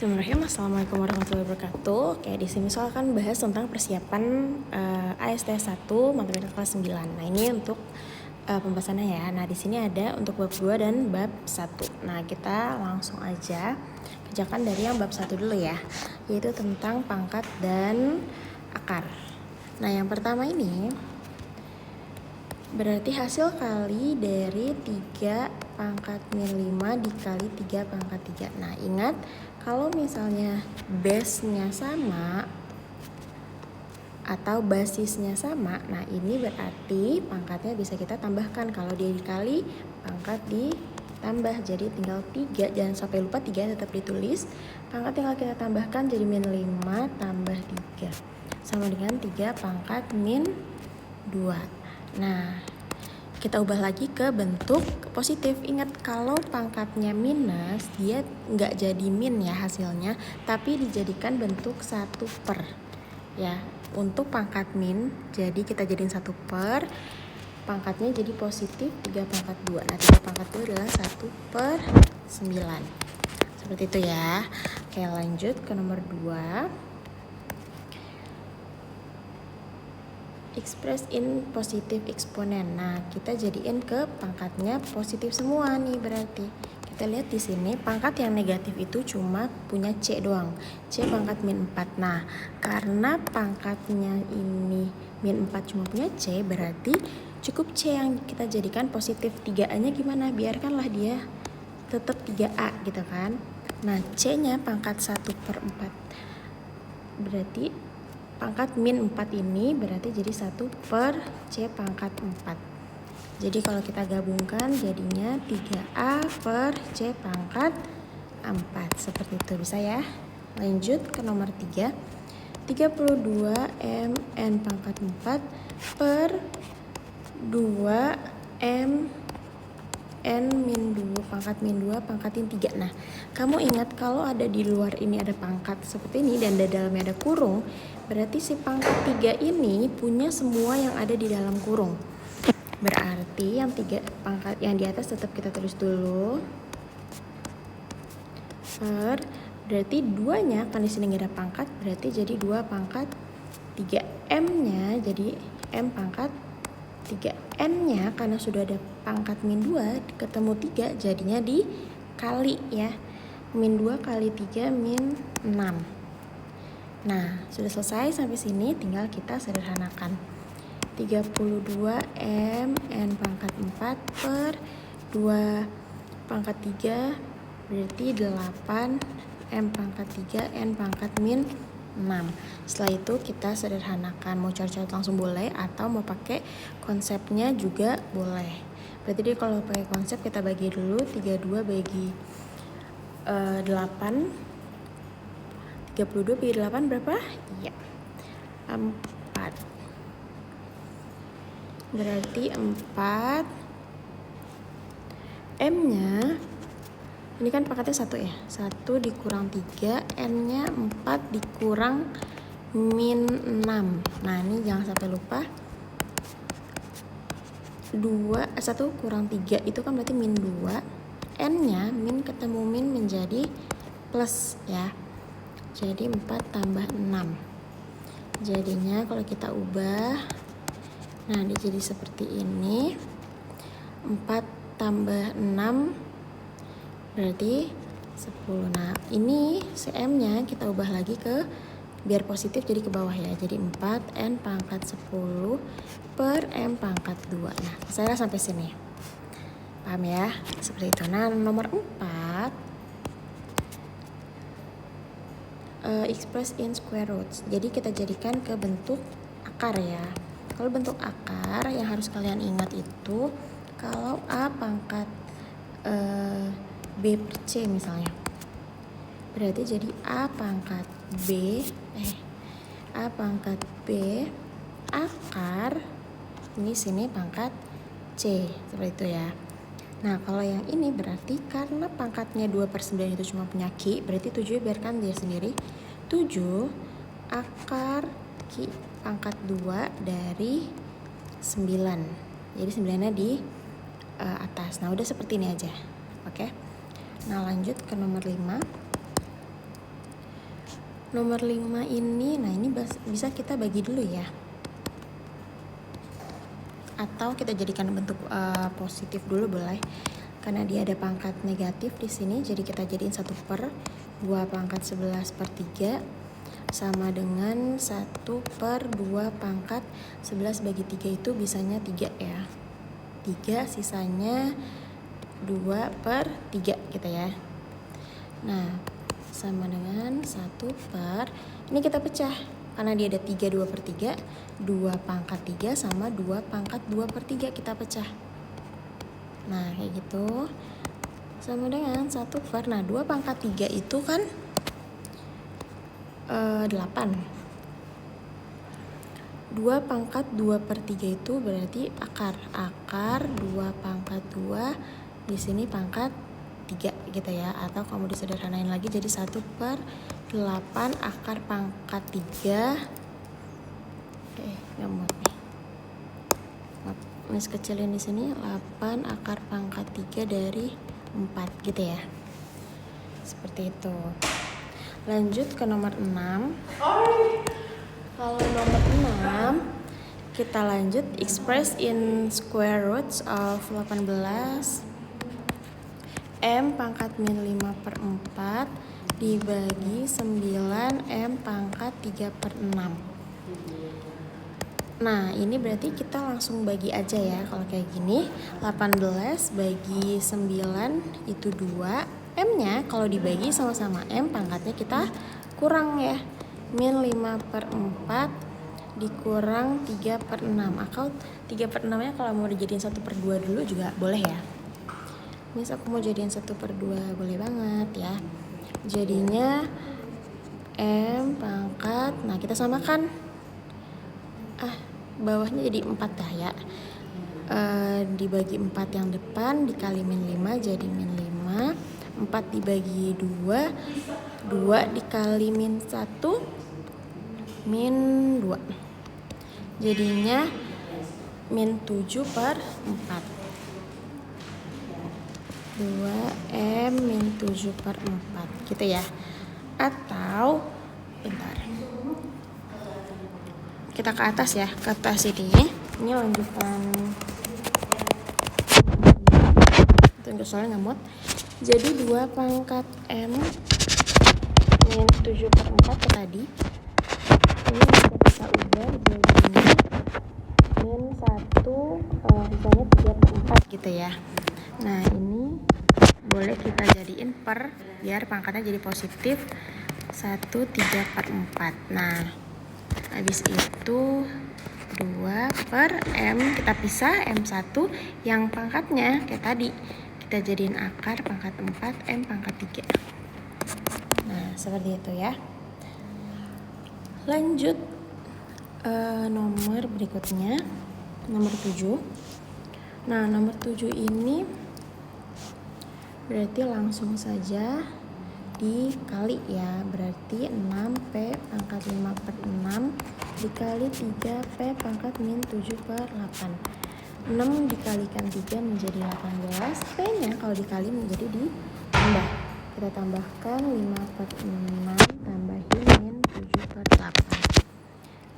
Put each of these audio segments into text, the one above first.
Bismillahirrahmanirrahim. Assalamualaikum warahmatullahi wabarakatuh. Oke, di sini soal kan bahas tentang persiapan AST 1 matematika kelas 9. Nah, ini untuk pembahasannya ya. Nah, di sini ada untuk bab 2 dan bab 1. Nah, kita langsung aja kerjakan dari yang bab 1 dulu ya, yaitu tentang pangkat dan akar. Nah, yang pertama ini berarti hasil kali dari 3 pangkat min 5 dikali 3 pangkat 3. Nah, ingat kalau misalnya base-nya sama atau basisnya sama, nah ini berarti pangkatnya bisa kita tambahkan. Kalau dia dikali, pangkat ditambah. Jadi tinggal 3, jangan sampai lupa 3 tetap ditulis. Pangkat tinggal kita tambahkan jadi min 5 tambah 3. Sama dengan 3 pangkat min 2. Nah, kita ubah lagi ke bentuk positif. Ingat kalau pangkatnya minus, dia nggak jadi min ya hasilnya, tapi dijadikan bentuk 1/, ya. Untuk pangkat min, jadi kita jadiin 1/, pangkatnya jadi positif 3 pangkat 2. Nah, 3 pangkat 2 adalah 1/9. Seperti itu ya. Oke, lanjut ke nomor 2. Express in positif eksponen. Nah, kita jadiin ke pangkatnya positif semua nih berarti. Kita lihat di sini pangkat yang negatif itu cuma punya C doang. C pangkat min 4. Nah, karena pangkatnya ini min 4 cuma punya C, berarti cukup C yang kita jadikan positif. 3A-nya gimana? Biarkanlah dia tetap 3A gitu kan. Nah, C-nya pangkat 1/4. Berarti pangkat min 4 ini berarti jadi 1/C pangkat 4. Jadi kalau kita gabungkan jadinya 3A per C pangkat 4. Seperti itu, bisa ya. Lanjut ke nomor 3. 32 MN pangkat 4 per 2M N min 2 pangkat min 2 pangkatin 3. Nah, kamu ingat kalau ada di luar ini ada pangkat seperti ini dan di dalamnya ada kurung, berarti si pangkat 3 ini punya semua yang ada di dalam kurung. Berarti yang 3 pangkat yang di atas tetap kita tulis dulu. Berarti 2-nya kan di sini nggak ada pangkat, berarti jadi 2 pangkat 3. M-nya jadi M pangkat 3. N-nya karena sudah ada pangkat min 2 ketemu 3 jadinya dikali ya. Min 2 kali 3 min 6. Nah, sudah selesai sampai sini, tinggal kita sederhanakan. 32 M N pangkat 4 per 2 pangkat 3 berarti 8 M pangkat 3 N pangkat min 6. Setelah itu kita sederhanakan, mau coret-coret langsung boleh atau mau pakai konsepnya juga boleh. Berarti dia kalau pakai konsep kita bagi dulu 32 bagi 8. 32 bagi 8 berapa? Iya, 4. Berarti 4 M-nya ini kan pangkatnya 1 ya. 1 dikurang 3, N-nya 4 dikurang min 6. Nah, ini jangan sampai lupa. 1 kurang 3 itu kan berarti min 2. N-nya min ketemu min menjadi plus ya. Jadi 4 tambah 6. Jadinya kalau kita ubah, nah dia jadi seperti ini. 4 tambah 6 berarti 10. Nah, ini CM-nya kita ubah lagi ke biar positif jadi ke bawah ya. Jadi 4 N pangkat 10 per M pangkat 2. Nah, saya sampai sini. Paham ya? Seperti itu. Nah, nomor 4 express in square roots. Jadi kita jadikan ke bentuk akar ya. Kalau bentuk akar yang harus kalian ingat itu kalau A pangkat B per C misalnya, berarti jadi A pangkat B akar ini sini pangkat C, seperti itu ya. Nah, kalau yang ini berarti karena pangkatnya 2/9 itu cuma punya Q, berarti 7 biarkan dia sendiri. 7 akar Q pangkat 2 dari 9. Jadi 9-nya di atas. Nah, udah seperti ini aja. Oke. Nah, lanjut ke nomor 5. Nomor 5 ini, nah ini bisa kita bagi dulu ya. Atau kita jadikan bentuk positif dulu boleh. Karena dia ada pangkat negatif di sini, jadi kita jadiin 1/2 pangkat 11 per 3 sama dengan 1/2 pangkat 11 bagi 3 itu bisanya 3 ya. 3 sisanya 2/3 gitu ya. Nah, sama dengan 1/, ini kita pecah karena dia ada 3 2/3, 2 pangkat 3 sama 2 pangkat 2/3 kita pecah. Nah kayak gitu, sama dengan 1/, nah 2 pangkat 3 itu kan 8. 2 pangkat 2/3 itu berarti akar 2 pangkat 2 di sini pangkat 3 gitu ya, atau kamu disederhanain lagi jadi 1/8 akar pangkat 3. Nggak muat nih. Mis kecilin di sini 8 akar pangkat 3 dari 4 gitu ya. Seperti itu. Lanjut ke nomor 6. Kalau nomor 6 kita lanjut express in square roots of 18 M pangkat min 5/4 dibagi 9 M pangkat 3/6. Nah ini berarti kita langsung bagi aja ya. Kalau kayak gini 18 bagi 9 itu 2. M nya kalau dibagi sama-sama M pangkatnya kita kurang ya. Min 5/4 dikurang 3/6. Atau 3/6 nya kalau mau dijadiin 1/2 dulu juga boleh ya. Misal aku mau jadiin 1/2 boleh banget ya. Jadinya M pangkat, nah kita samakan bawahnya jadi 4 dah ya. Dibagi 4 yang depan dikali min 5 jadi min 5. 4 dibagi 2 dikali min 1 min 2 jadinya min 7/4. 2M min 7/4 gitu ya. Atau bentar, kita ke atas ya, ke atas ini lanjutan. Tunggu soalnya nggak muat. Jadi 2 pangkat M min 7/4 tadi ini bisa ubah jadinya min 1 misalnya 3/4 gitu ya. Nah ini boleh kita jadiin per biar pangkatnya jadi positif 1 3/4. Nah habis itu 2/M kita pisah M1 yang pangkatnya kayak tadi kita jadiin akar pangkat 4 M pangkat 3. Nah seperti itu ya. Lanjut nomor berikutnya, nomor 7. Nah nomor 7 ini berarti langsung saja dikali ya, berarti 6P pangkat 5/6 dikali 3P pangkat min 7/8. 6 dikalikan 3 menjadi 18, P nya kalau dikali menjadi ditambah. Kita tambahkan 5/6 tambahin min 7/8.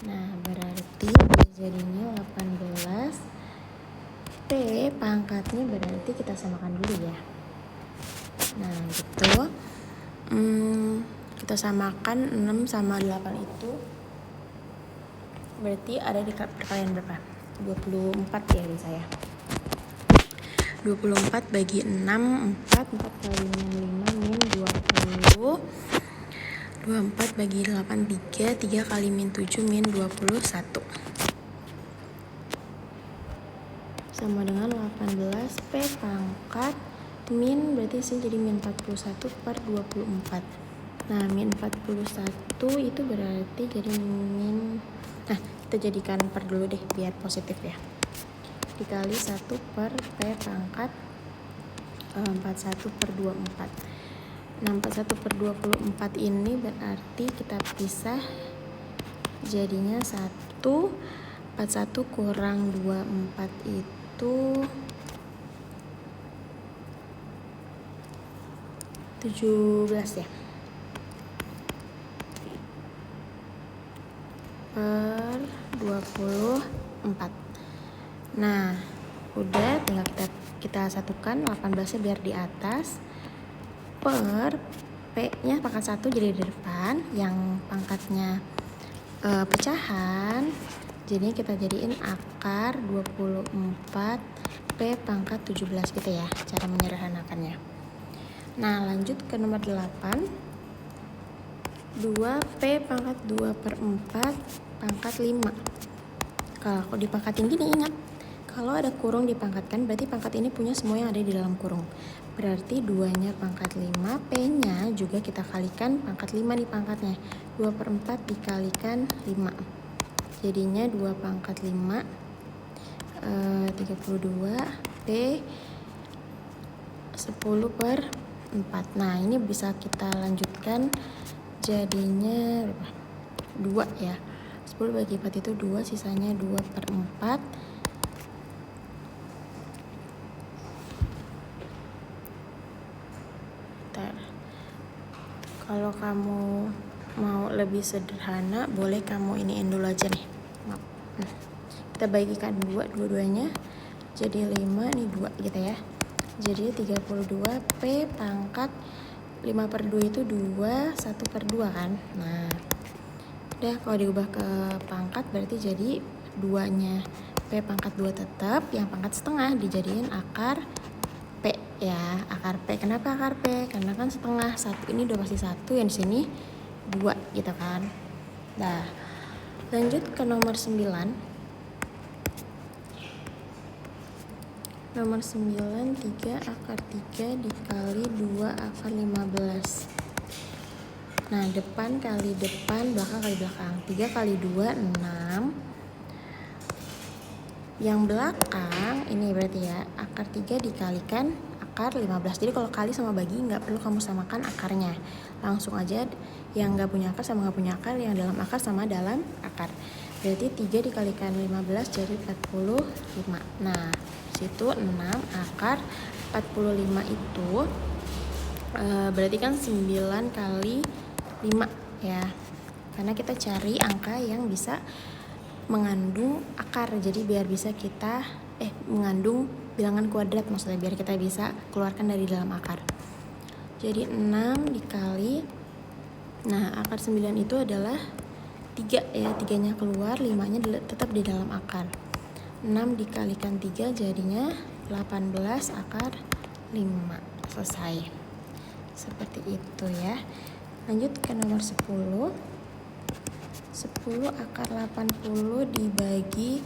Nah berarti jadinya 18. P pangkatnya berarti kita samakan dulu ya. Nah gitu. Kita samakan 6 sama 8 itu berarti ada di perkalian berapa? 24 ya di saya. 24 bagi 6 4 kali min 5 min 20. 24 bagi 8 3 kali min 7 min 21. Sama dengan 18 P pangkat min berarti sih jadi min 41/24. Nah min 41 itu berarti jadi min, nah kita jadikan per dulu deh biar positif ya. Dikali 1/P pangkat 41/24. Nah 41/24 ini berarti kita pisah jadinya 1. 41 kurang 24 itu 17 ya. per 24. Nah, udah tinggal kita satukan 18-nya biar di atas per P-nya pangkat 1 jadi di depan, yang pangkatnya pecahan. Jadinya kita jadiin akar 24 P pangkat 17 gitu ya, cara menyederhanakannya. Nah, lanjut ke nomor 8. 2P pangkat 2 per 4 pangkat 5. Kalau dipangkatin gini, ingat, kalau ada kurung dipangkatkan, berarti pangkat ini punya semua yang ada di dalam kurung. Berarti 2-nya pangkat 5, P-nya juga kita kalikan pangkat 5 nih pangkatnya. 2 per 4 dikalikan 5. Jadinya 2 pangkat 5, 32, P 10 per 4. Nah, ini bisa kita lanjutkan jadinya 2 ya. 10 bagi 4 itu 2, sisanya 2 per 4. Kalau kamu mau lebih sederhana, boleh kamu iniin dulu aja nih. Kita bagikan dua-duanya jadi 5, nih 2 gitu ya. Jadi 32 P pangkat 5 per 2 itu 2, 1 per 2 kan. Nah, udah kalau diubah ke pangkat berarti jadi 2-nya P pangkat 2 tetap, yang pangkat setengah dijadiin akar P ya, akar P. Kenapa akar P? Karena kan setengah, satu ini udah pasti 1, yang di sini 2 gitu kan. Nah, lanjut ke nomor 9. Nomor 9, 3 akar 3 dikali 2 akar 15. Nah, depan kali depan, belakang kali belakang. 3 kali 2, 6. Yang belakang ini berarti ya, akar 3 dikalikan akar 15. Jadi kalau kali sama bagi nggak perlu kamu samakan akarnya. Langsung aja yang nggak punya akar sama nggak punya akar, yang dalam akar sama dalam akar. Berarti 3 dikalikan 15 jadi 45. Nah, situ 6 akar 45 itu berarti kan 9 kali 5 ya. Karena kita cari angka yang bisa mengandung akar, jadi biar bisa kita mengandung bilangan kuadrat, maksudnya biar kita bisa keluarkan dari dalam akar. Jadi 6 dikali, nah akar 9 itu adalah 3 ya, 3-nya keluar, 5-nya tetap di dalam akar. 6 dikalikan 3 jadinya 18 akar 5. Selesai. Seperti itu ya. Lanjut ke nomor 10. 10 akar 80 dibagi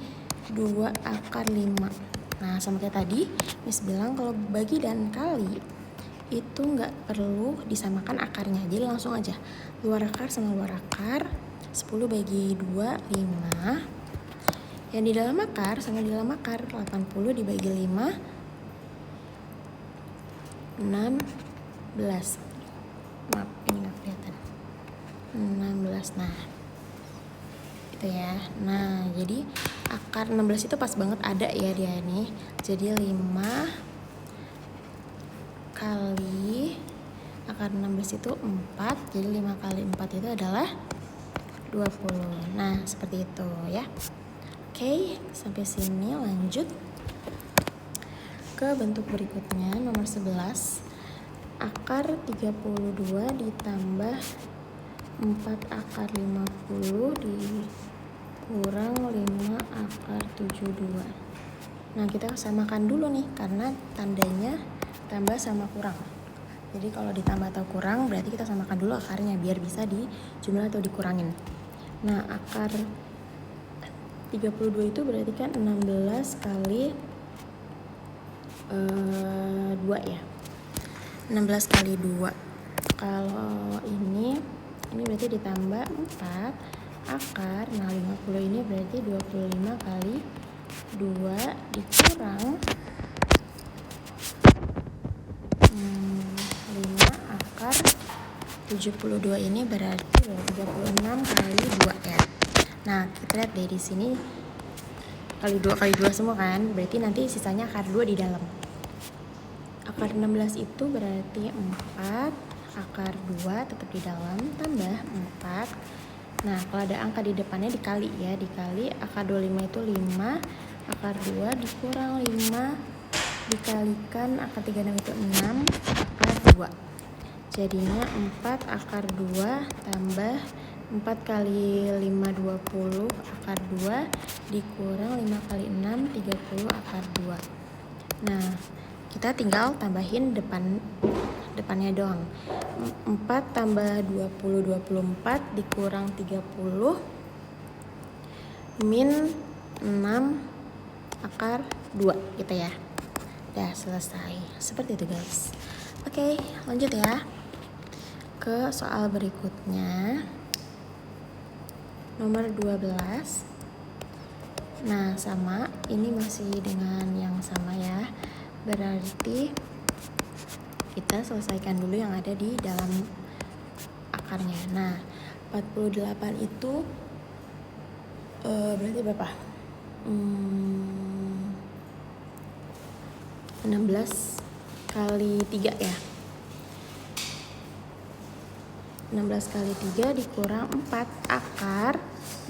2 akar 5. Nah, sama kayak tadi, Miss bilang kalau bagi dan kali itu nggak perlu disamakan akarnya. Jadi langsung aja luar akar sama luar akar. 10 bagi 2, 5. Yang di dalam akar sama di dalam akar, 80 dibagi 5, 16. Maaf, ini nggak kelihatan. 16. Nah, itu ya. Nah, jadi akar 16 itu pas banget ada ya dia ini. Jadi 5 kali akar 16 itu 4. Jadi 5 kali 4 itu adalah 20. Nah, seperti itu ya. Oke, sampai sini. Lanjut ke bentuk berikutnya, nomor 11. Akar 32 ditambah 4 akar 50 dikurang 5 akar 72. Nah, kita samakan dulu nih, karena tandanya tambah sama kurang. Jadi kalau ditambah atau kurang berarti kita samakan dulu akarnya biar bisa dijumlah atau dikurangin. Nah, akar 32 itu berarti kan 16 kali 2 ya. 16 kali 2. Kalau ini berarti ditambah 4 akar. Nah, 50 ini berarti 25 kali 2 dikurang 5 akar 72. Ini berarti 36 kali 2 ya. Nah, kita lihat deh di sini kali 2 semua kan. Berarti nanti sisanya akar 2 di dalam. Akar 16 itu berarti 4 akar 2 tetap di dalam tambah 4. Nah, kalau ada angka di depannya dikali ya, dikali akar 25 itu 5, akar 2 dikurang 5 dikalikan akar 36 itu 6, akar 2. Jadinya 4 akar 2 tambah 4 kali 5 20 akar 2 dikurang 5 kali 6 30 akar 2. Nah, kita tinggal tambahin depannya doang. 4 tambah 20 24 dikurang 30 min 6 akar 2 gitu ya. Udah selesai. Seperti itu guys. Oke, lanjut ya ke soal berikutnya. Nomor 12. Nah, sama, ini masih dengan yang sama ya. Berarti kita selesaikan dulu yang ada di dalam akarnya. Nah, 48 itu berarti berapa? 16 kali 3 ya. 16 kali 3 dikurang 4 akar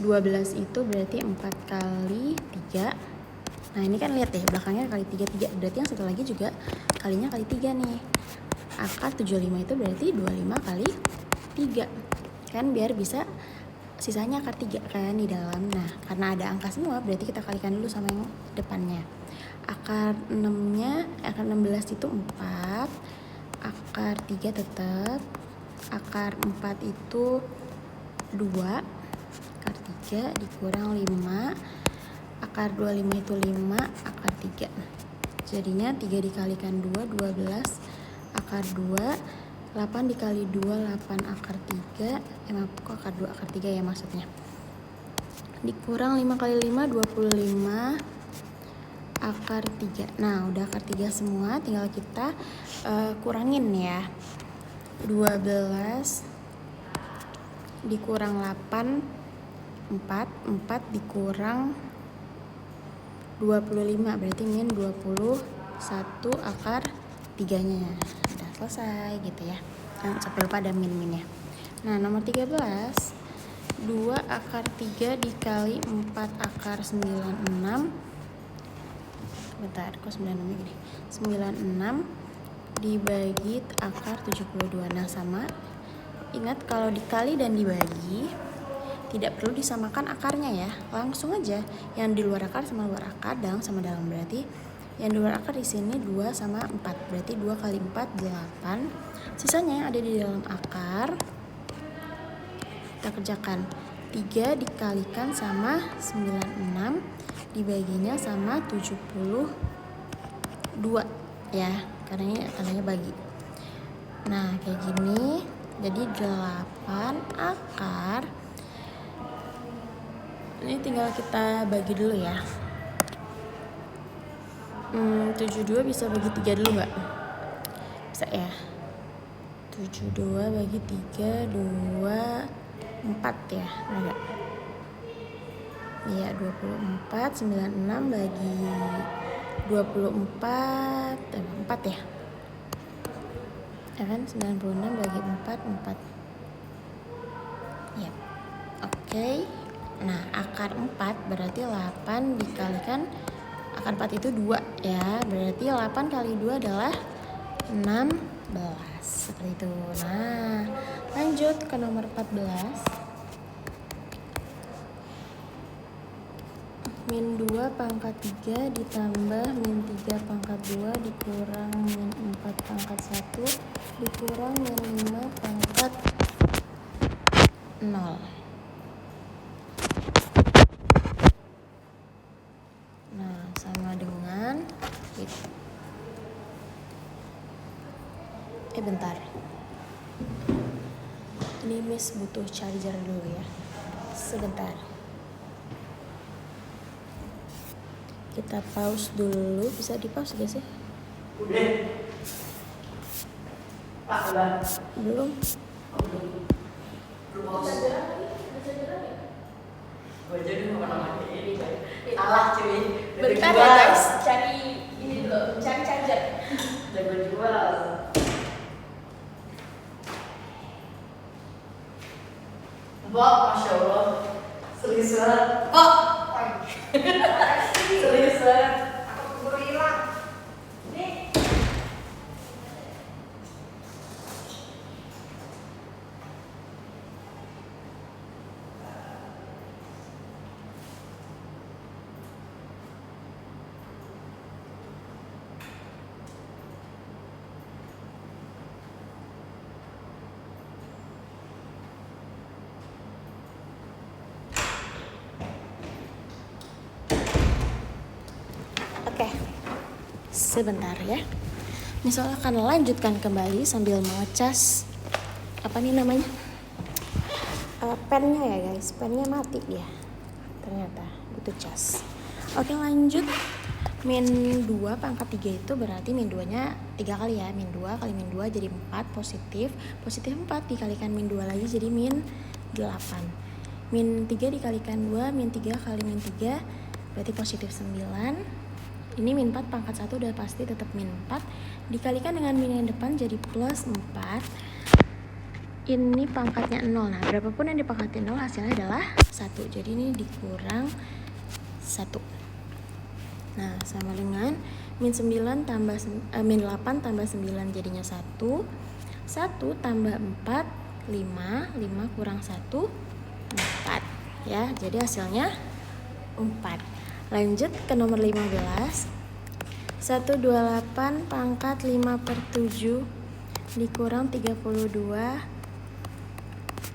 12 itu berarti 4 kali 3. Nah, ini kan lihat deh, belakangnya kali 3, berarti yang satu lagi juga kalinya kali 3 nih. Akar 75 itu berarti 25 kali 3. Kan biar bisa sisanya akar 3 kan di dalam. Nah, karena ada angka semua berarti kita kalikan dulu sama yang depannya. Akar 16 itu 4. Akar 3 tetap. Akar 4 itu 2. Akar 3 dikurang 5. Akar 25 itu 5. Akar 3. Jadinya 3 dikalikan 2, 12. Akar 2. 8 dikali 2, 8 akar 3. Kok akar 2, akar 3 ya maksudnya. Dikurang 5 kali 5, 25 akar 3. Nah, udah akar 3 semua, tinggal kita kurangin ya. 12 dikurang 8, 4 dikurang 25, berarti min 21 akar 3-nya. Udah selesai gitu ya. Jangan sampai lupa ada min-minnya. Nah, nomor 13. 2 akar 3 dikali 4 akar 96. Bentar, kok 96 gini? 96 dibagi akar 72. Nah, sama. Ingat kalau dikali dan dibagi tidak perlu disamakan akarnya ya. Langsung aja yang di luar akar sama luar akar, dalam sama dalam. Berarti yang di luar akar di sini 2 sama 4. Berarti 2 kali 4 8. Sisanya yang ada di dalam akar kita kerjakan. 3 dikalikan sama 96 dibaginya sama 72 ya, karena ini tandanya bagi. Nah, kayak gini. Jadi 8 akar. Ini tinggal kita bagi dulu ya. 72 bisa bagi 3 dulu nggak? Bisa ya. 72 bagi 3, 2, 4 ya. Enggak. Iya, 24, 96 bagi 24, 4 ya. Ya kan, 96 bagi 4, 4. Ya. Oke. Nah, akar 4 berarti 8 dikalikan akar 4 itu 2 ya. Berarti 8 kali 2 adalah 16. Seperti itu. Nah, lanjut ke nomor 14. Min 2 pangkat 3 ditambah min 3 pangkat 2 dikurang min 4 pangkat 1 dikurang min 5 pangkat 0. Nah, sama dengan itu. Bentar. Ini Miss butuh charger dulu ya. Sebentar. Kita pause dulu. Bisa di pause gak sih? Udah. Pak, udah. Belum. Belum. Gue jadi mau namanya ini kan. Salah cuy. Bentar ya guys, cari ini dulu, cari charger. Jago jual. Mbak, Masya Allah. Serius banget. Kok? Serius banget. Aku keburu hilang. Nih. Oke, sebentar ya. Misalnya akan lanjutkan kembali sambil mengecas apa nih namanya? Pennya ya guys, pennya mati dia. Ternyata butuh cas. Oke, lanjut. Min 2 pangkat 3 itu berarti min 2-nya 3 kali ya. Min 2 kali min 2 jadi 4 positif. Positif 4 dikalikan min 2 lagi jadi min 8. Min 3 dikalikan 2, min 3 kali min 3 berarti positif 9. Ini min 4 pangkat 1 udah pasti tetap min 4. Dikalikan dengan min yang depan jadi plus 4. Ini pangkatnya 0. Nah, berapapun yang dipangkatin 0 hasilnya adalah 1. Jadi ini dikurang 1. Nah, sama dengan min 9 tambah min 8 tambah 9 jadinya 1. 1 tambah 4 5. 5 kurang 1 4. Ya, jadi hasilnya 4. Lanjut ke nomor 15. 128 pangkat 5/7 dikurang 32.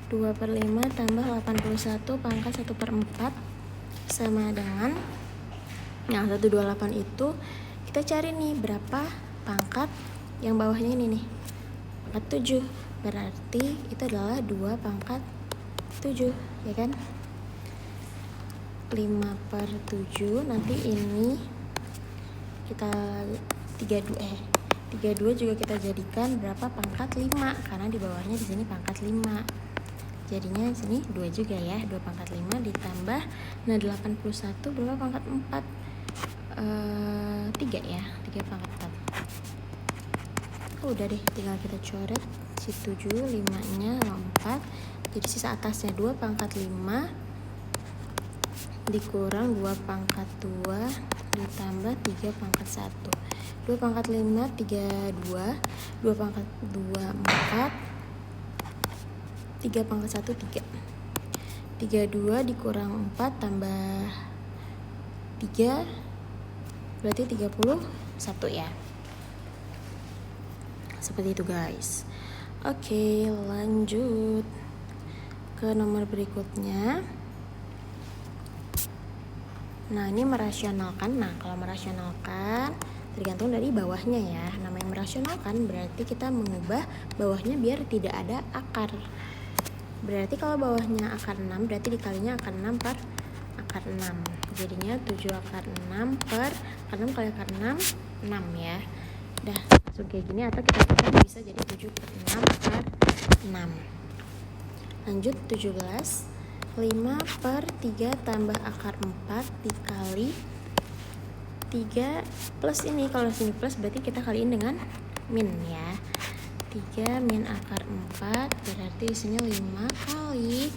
2/5 tambah 81 pangkat 1/4 sama dengan, nah 128 itu kita cari nih berapa pangkat yang bawahnya ini nih, pangkat 7, berarti itu adalah 2 pangkat 7 ya kan. 5/7 nanti ini kita 32 juga kita jadikan berapa pangkat 5 karena di bawahnya di sini pangkat 5. Jadinya di sini 2 juga ya, 2 pangkat 5 ditambah, nah 81 berapa pangkat 4? 3 ya, 3 pangkat 4. Udah deh, tinggal kita coret si 7, 5-nya lompat. Jadi sisa atasnya 2 pangkat 5 dikurang 2 pangkat 2 ditambah 3 pangkat 1. 2 pangkat 5 32, 2 pangkat 2 4, 3 pangkat 1 3. 32 dikurang 4 tambah 3 berarti 31 ya. Seperti itu guys. Oke, lanjut ke nomor berikutnya. Nah, ini merasionalkan. Nah, kalau merasionalkan tergantung dari bawahnya ya. Namanya merasionalkan berarti kita mengubah bawahnya biar tidak ada akar. Berarti kalau bawahnya akar 6 berarti dikalinya akar 6 per akar 6. Jadinya 7 akar 6 per akar 6 kali akar 6 6 ya. Udah langsung kayak gini, atau kita bisa jadi 7 per 6 akar 6. Lanjut 17. 5 per 3 tambah akar 4 dikali 3 plus ini, kalau sini plus berarti kita kaliin dengan min ya. 3 min akar 4 berarti isinya 5 kali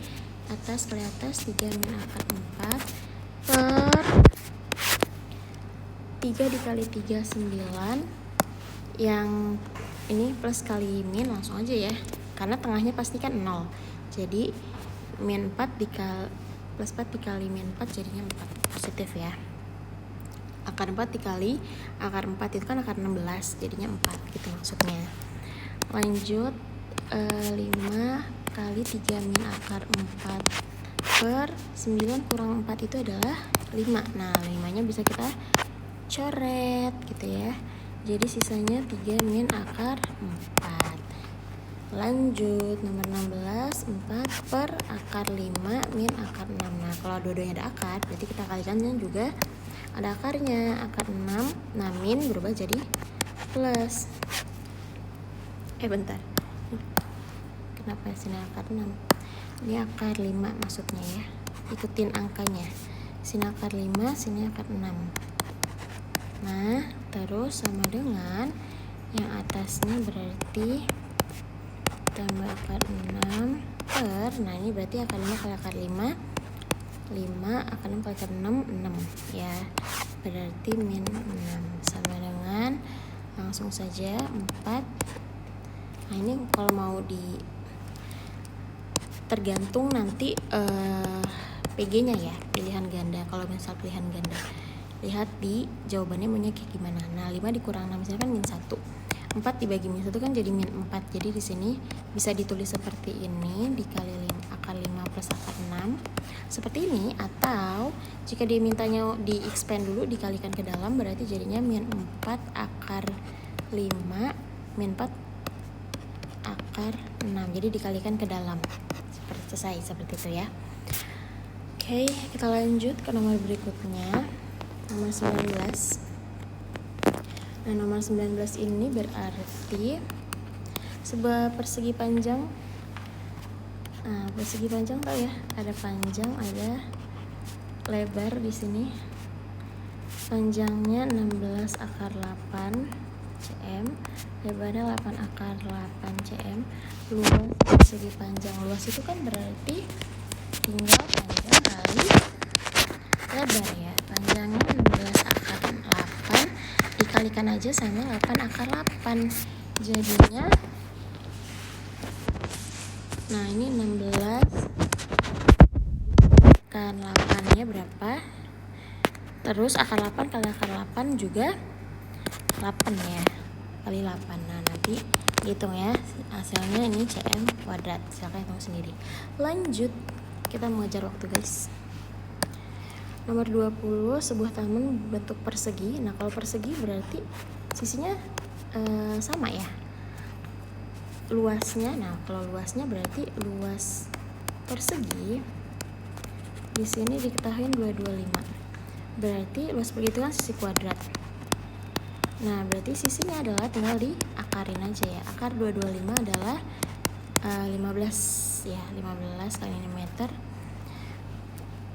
atas kali atas 3 min akar 4 per 3 dikali 3 9. Yang ini plus kali min langsung aja ya, karena tengahnya pasti kan 0. Jadi min 4 dikali plus 4 dikali min 4 jadinya 4 positif ya. Akar 4 dikali akar 4 itu kan akar 16 jadinya 4 gitu maksudnya. Lanjut 5 kali 3 min akar 4 per 9 kurang 4 itu adalah 5. Nah 5 nya bisa kita coret gitu ya. Jadi sisanya 3 min akar 4. Lanjut nomor 16, 4 per akar 5 min akar 6. Nah kalau dua-duanya ada akar berarti kita kalikannya juga ada akarnya, akar 6. Nah min berubah jadi plus. Bentar, kenapa sini akar 6? Ini akar 5 maksudnya ya, ikutin angkanya. Sini akar 5, sini akar 6. Nah terus sama dengan yang atasnya berarti tambah akar 6 per, nah ini berarti akar 5 kali akar 5, 5 akar 6 kali akar 6, 6 ya, berarti min 6 sama dengan, langsung saja 4. Nah ini kalau mau di tergantung nanti PG nya ya, pilihan ganda. Kalau misal pilihan ganda, lihat di jawabannya maunya kayak gimana. Nah 5 dikurang 6 misalkan min 1, 4 dibagi min 1 kan jadi min 4. Jadi di sini bisa ditulis seperti ini, dikali akar 5 plus akar 6 seperti ini. Atau jika dia mintanya di expand dulu, dikalikan ke dalam, berarti jadinya min 4 akar 5 min 4 akar 6, jadi dikalikan ke dalam. Selesai seperti itu ya. Oke, kita lanjut ke nomor berikutnya, nomor 19. Nah, nomor 19 ini berarti sebuah persegi panjang. Nah, persegi panjang tahu ya, ada panjang, ada lebar di sini. Panjangnya 16 akar 8 cm, lebarnya 8 akar 8 cm. Luas persegi panjang, luas itu kan berarti tinggal panjang kali lebar ya. Panjangnya 16 akar 8 dikalikan aja sama 8 akar 8, jadinya nah ini 16 akar 8 nya berapa, terus akar 8 kali akar 8 juga 8 ya, kali 8. Nah nanti hitung ya, hasilnya ini cm kuadrat, silahkan hitung sendiri. Lanjut, kita mengejar waktu guys. Nomor 20, sebuah taman bentuk persegi. Nah kalau persegi berarti sisinya sama ya luasnya. Nah kalau luasnya berarti luas persegi di sini diketahui 225, berarti luas persegi itu kan sisi kuadrat. Nah berarti sisinya adalah tinggal diakarin aja ya. Akar 225 adalah 15 ya, 15 kali meter.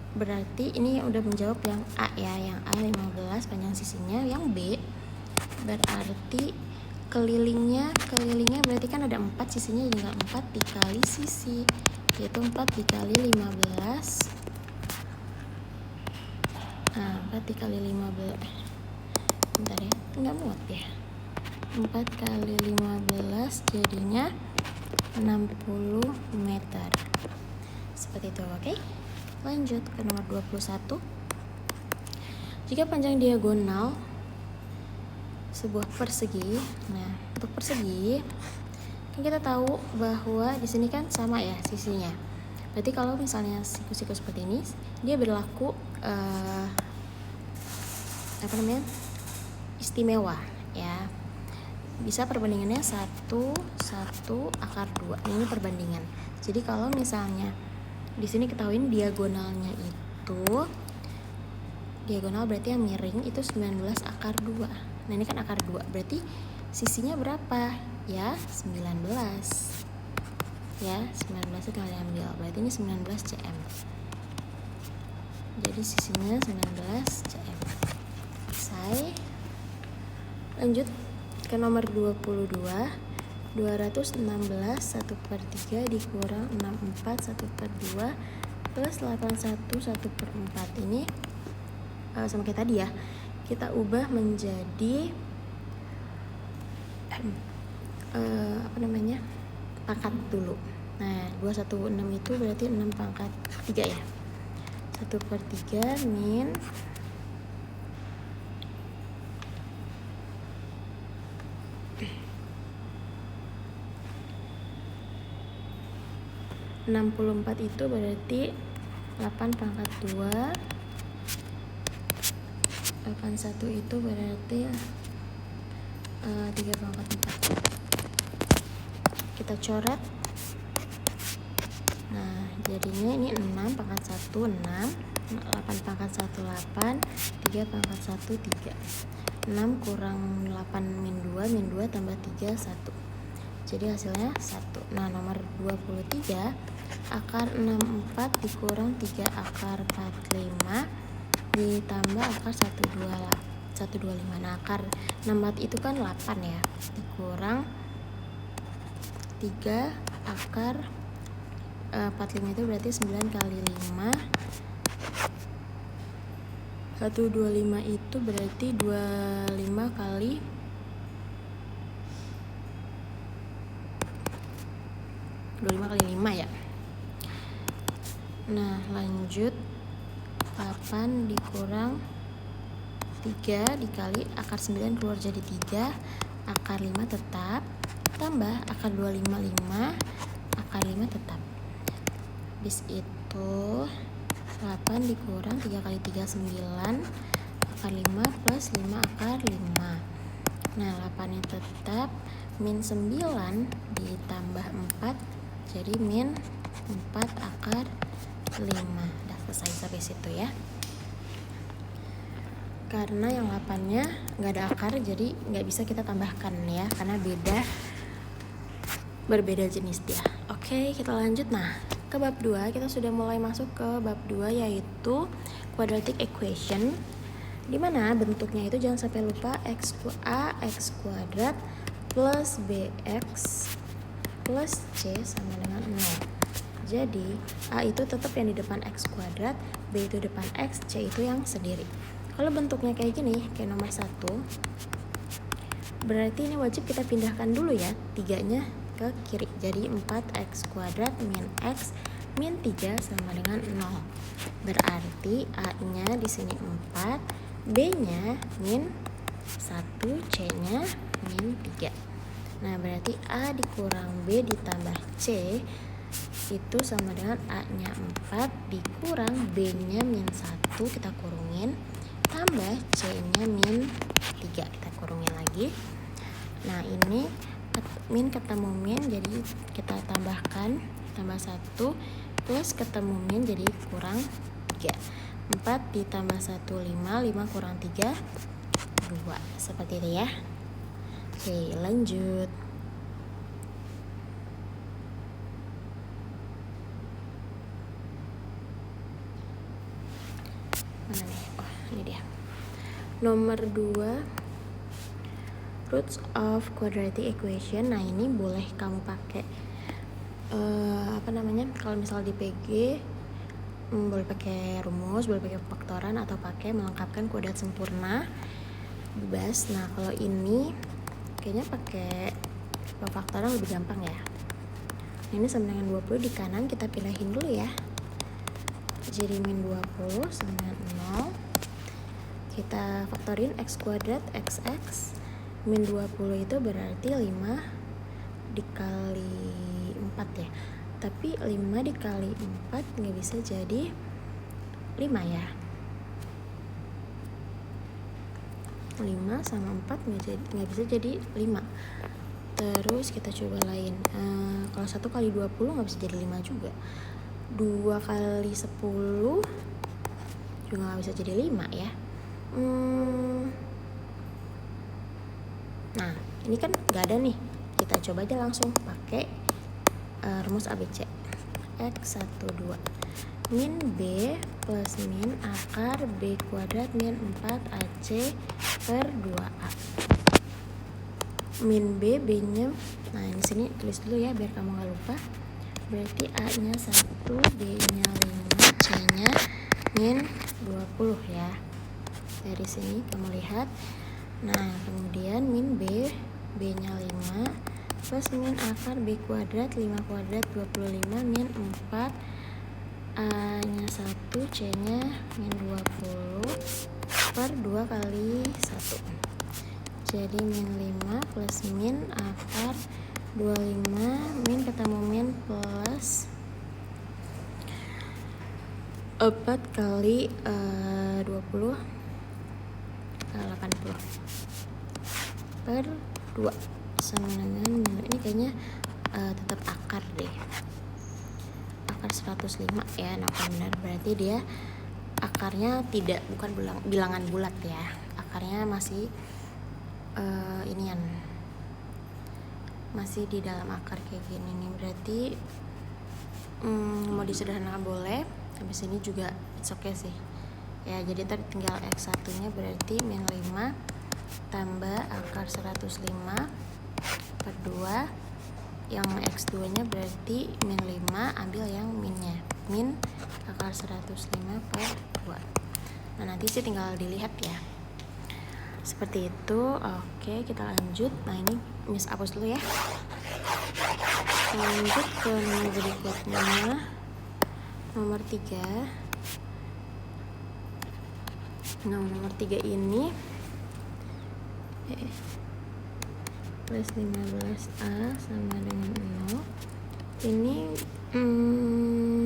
Berarti ini udah menjawab yang A ya, yang A 15 panjang sisinya. Yang B berarti kelilingnya berarti kan ada 4 sisinya, tinggal 4 dikali sisi, yaitu 4 dikali 15. Nah 4 dikali 15, bentar ya, nggak muat ya. 4 kali 15 jadinya 60 meter. Seperti itu, oke? Lanjut ke nomor 21. Jika panjang diagonal sebuah persegi. Nah, untuk persegi kan kita tahu bahwa di sini kan sama ya sisinya. Berarti kalau misalnya siku-siku seperti ini, dia berlaku istimewa ya. Bisa perbandingannya 1 akar 2. Ini perbandingan. Jadi kalau misalnya di sini ketahuin diagonalnya itu, diagonal berarti yang miring itu 19 akar 2. Nah ini kan akar 2, berarti sisinya berapa? Ya 19 ya, 19 itu kalian ambil, berarti ini 19 cm. Jadi sisinya 19 cm. Selesai. Lanjut ke nomor 22. 216 1/3 dikurang 64 1/2 plus 81 1/4. Ini sama kayak tadi ya, kita ubah menjadi pangkat dulu. Nah 216 itu berarti 6 pangkat 3 ya, 1/3 min 64 itu berarti 8 pangkat 2, 81 itu berarti 3 pangkat 4. Kita coret. Nah jadinya ini 6 pangkat 1 6, 8 pangkat 1 8, 3 pangkat 1 3. 6 kurang 8 min 2 tambah 3 1. Jadi hasilnya 1. Nah nomor 23, akar 64 dikurang 3 akar 45 ditambah akar 125. Nah akar 64 itu kan 8 ya, dikurang 3 akar 45 itu berarti 9 kali 5. 125 itu berarti 25 kali 5 ya. Nah, lanjut 8 dikurang 3 dikali akar 9 keluar jadi 3, akar 5 tetap, tambah akar 25 5, akar 5 tetap. Habis itu 8 dikurang 3 kali 3 9, akar 5 plus 5 akar 5. Nah, 8 nya tetap, min 9 ditambah 4 jadi min 4 akar 5. Udah selesai sampai situ ya. Karena yang 8 nya nggak ada akar jadi nggak bisa kita tambahkan ya, karena berbeda jenis dia. Oke, kita lanjut. Nah, ke bab 2 kita sudah mulai masuk ke bab 2 yaitu quadratic equation, dimana bentuknya itu jangan sampai lupa ax kuadrat plus bx plus c sama dengan 0. Jadi a itu tetap yang di depan x kuadrat, b itu depan x, c itu yang sendiri. Kalau bentuknya kayak gini, kayak nomor 1, berarti ini wajib kita pindahkan dulu ya 3-nya ke kiri. Jadi 4x kuadrat min x min 3 sama dengan 0. Berarti a-nya di sini 4, b-nya min 1, c-nya min 3. Nah, berarti a dikurang b ditambah c itu sama dengan a-nya 4 dikurang b-nya min 1 kita kurungin, tambah c-nya min 3 kita kurungin lagi. Nah, ini min ketemu min jadi kita tambahkan, tambah 1 plus ketemu min jadi kurang 3. 4 ditambah 1 5, 5 kurang 3 2. Seperti itu ya. Oke, lanjut. Mana nih? Oh, ini dia. Nomor 2, roots of quadratic equation. Nah, ini boleh kamu pakai kalau misal di PG boleh pakai rumus, boleh pakai faktoran, atau pakai melengkapkan kuadrat sempurna, bebas. Nah, kalau ini kayaknya pakai faktoran lebih gampang ya. Ini sama dengan 20, di kanan kita pilihin dulu ya. Jadi min 20 sama dengan 0. Kita faktorin x kuadrat xx. Min 20 itu berarti 5 dikali 4 ya. Tapi 5 dikali 4 nggak bisa jadi 5 ya. 5 sama 4 nggak bisa jadi 5. Terus kita coba lain. Kalau 1 kali 20 nggak bisa jadi 5 juga. 2 kali 10 juga nggak bisa jadi 5 ya. Nah, ini kan nggak ada nih. Kita coba aja langsung pakai rumus ABC. X 12 min B plus min akar B kuadrat min 4AC per 2A. Min B, B-nya, nah di sini tulis dulu ya biar kamu nggak lupa. Berarti A-nya 1, B-nya 5, C-nya min 20 ya. Dari sini kamu lihat. Nah, kemudian min B, B-nya 5 plus min akar B kuadrat 5 kuadrat 25 min 4, A-nya 1, C-nya min 20 per 2 kali 1. Jadi min 5 plus min akar 25 min ketemu min plus 4 kali 20 80 per 2 sama dengan ini kayaknya tetap akar deh, akar 105 ya. Nah, benar, berarti dia akarnya bukan bilangan bulat ya, akarnya masih inian, masih di dalam akar kayak gini nih. Berarti mau disederhanakan boleh. Habis ini juga it's okay sih ya. Jadi tadi tinggal x 1 nya berarti min 5 tambah akar 105 per 2. Yang x2 nya berarti min 5, ambil yang min akar 105 per 2. Nah, nanti sih tinggal dilihat ya. Seperti itu. Oke, kita lanjut. Nah, ini Miss hapus dulu ya. Lanjut ke nomor berikutnya. Nomor 3. Nah, nomor 3 ini plus 15A sama dengan 0. Ini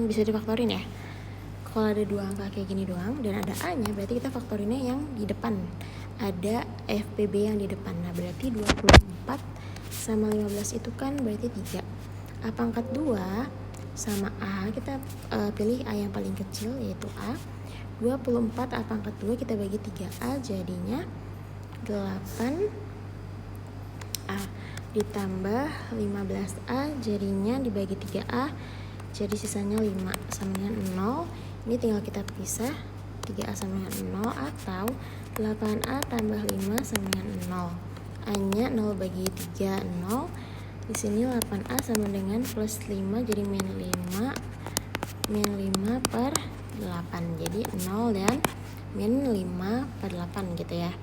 bisa difaktorin ya. Kalau ada dua angka kayak gini doang dan ada A nya, berarti kita faktorinnya yang di depan. Ada FPB yang di depan. Nah, berarti 24 sama 15 itu kan berarti 3. A pangkat 2 sama A, kita pilih A yang paling kecil yaitu A. 24 A pangkat 2 kita bagi 3A, jadinya 8A ditambah 15A, jadinya dibagi 3A, jadi sisanya 5 sama dengan 0. Ini tinggal kita pisah 3A sama dengan 0 atau 8A tambah 5 sama dengan 0. A nya 0 bagi 3, 0. Di sini 8A sama dengan plus 5, jadi min 5 per 8, jadi 0 dan min 5 per 8 gitu ya.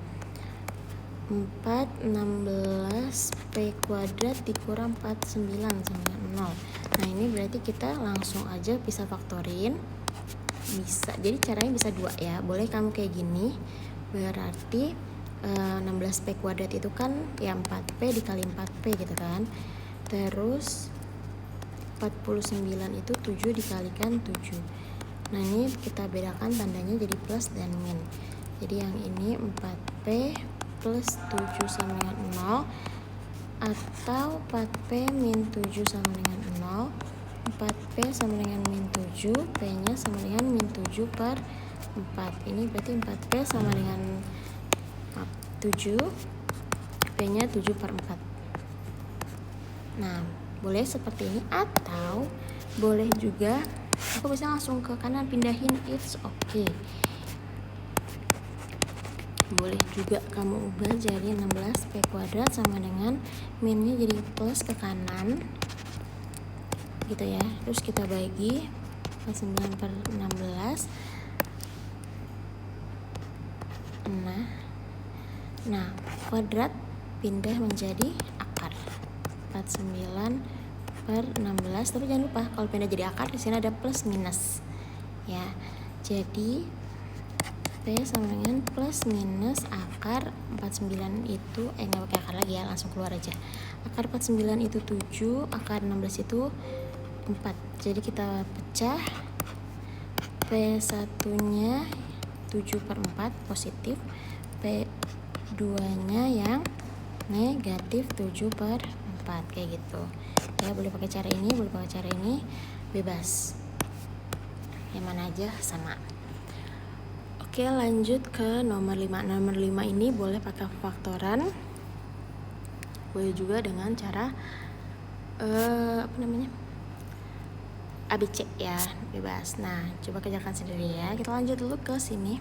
416 P kuadrat dikurang 49 sama dengan 0. Nah, ini berarti kita langsung aja bisa faktorin. Bisa, jadi caranya bisa dua ya. Boleh kamu kayak gini, berarti 16 P kuadrat itu kan ya 4P dikali 4P gitu kan. Terus 49 itu 7 dikalikan 7. Nah, ini kita bedakan tandanya jadi plus dan min. Jadi yang ini 4P plus 7 sama dengan 0, atau 4P min 7 sama dengan 0. 4P sama dengan min 7, P nya sama dengan min 7 per 4. Ini berarti 4P sama dengan 7, P nya 7 per 4. Nah, boleh seperti ini, atau boleh juga aku bisa langsung ke kanan pindahin, it's okay. Boleh juga kamu ubah jadi 16 P kuadrat sama dengan minnya jadi plus ke kanan gitu ya. Terus kita bagi 9 per 16. Nah, kuadrat pindah menjadi akar 49 per 16. Tapi jangan lupa kalau pindah jadi akar di sini ada plus minus ya. Jadi P sama dengan plus minus akar 49 itu nggak pakai akar lagi ya, langsung keluar aja. Akar 49 itu 7, akar 16 itu 4. Jadi kita pecah, P1 nya 7 per 4 positif, P2 nya yang negatif 7 per 4 kayak gitu ya. Boleh pakai cara ini, boleh pakai cara ini, bebas, yang mana aja sama. Oke, lanjut ke nomor 5. Nomor 5 ini boleh pakai faktoran, boleh juga dengan cara ABC ya, bebas. Nah, coba kerjakan sendiri ya. Kita lanjut dulu ke sini.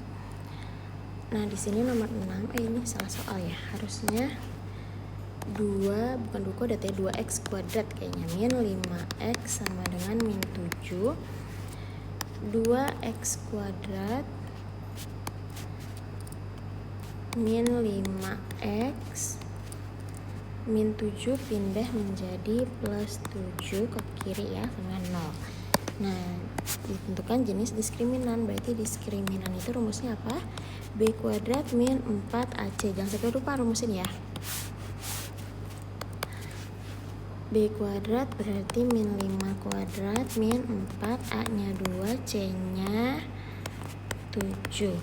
Nah, di sini nomor 6, ini salah soal ya. Harusnya 2 kode ya, 2x kuadrat kayaknya, min 5x sama dengan min 7. 2x kuadrat min 5x min 7 pindah menjadi plus 7 ke kiri ya, sama 0. Nah, ditentukan jenis diskriminan. Berarti diskriminan itu rumusnya apa? B kuadrat min 4AC. Jangan sampai lupa rumusin ya. B kuadrat berarti min 5 kuadrat min 4, A nya 2, C nya 7.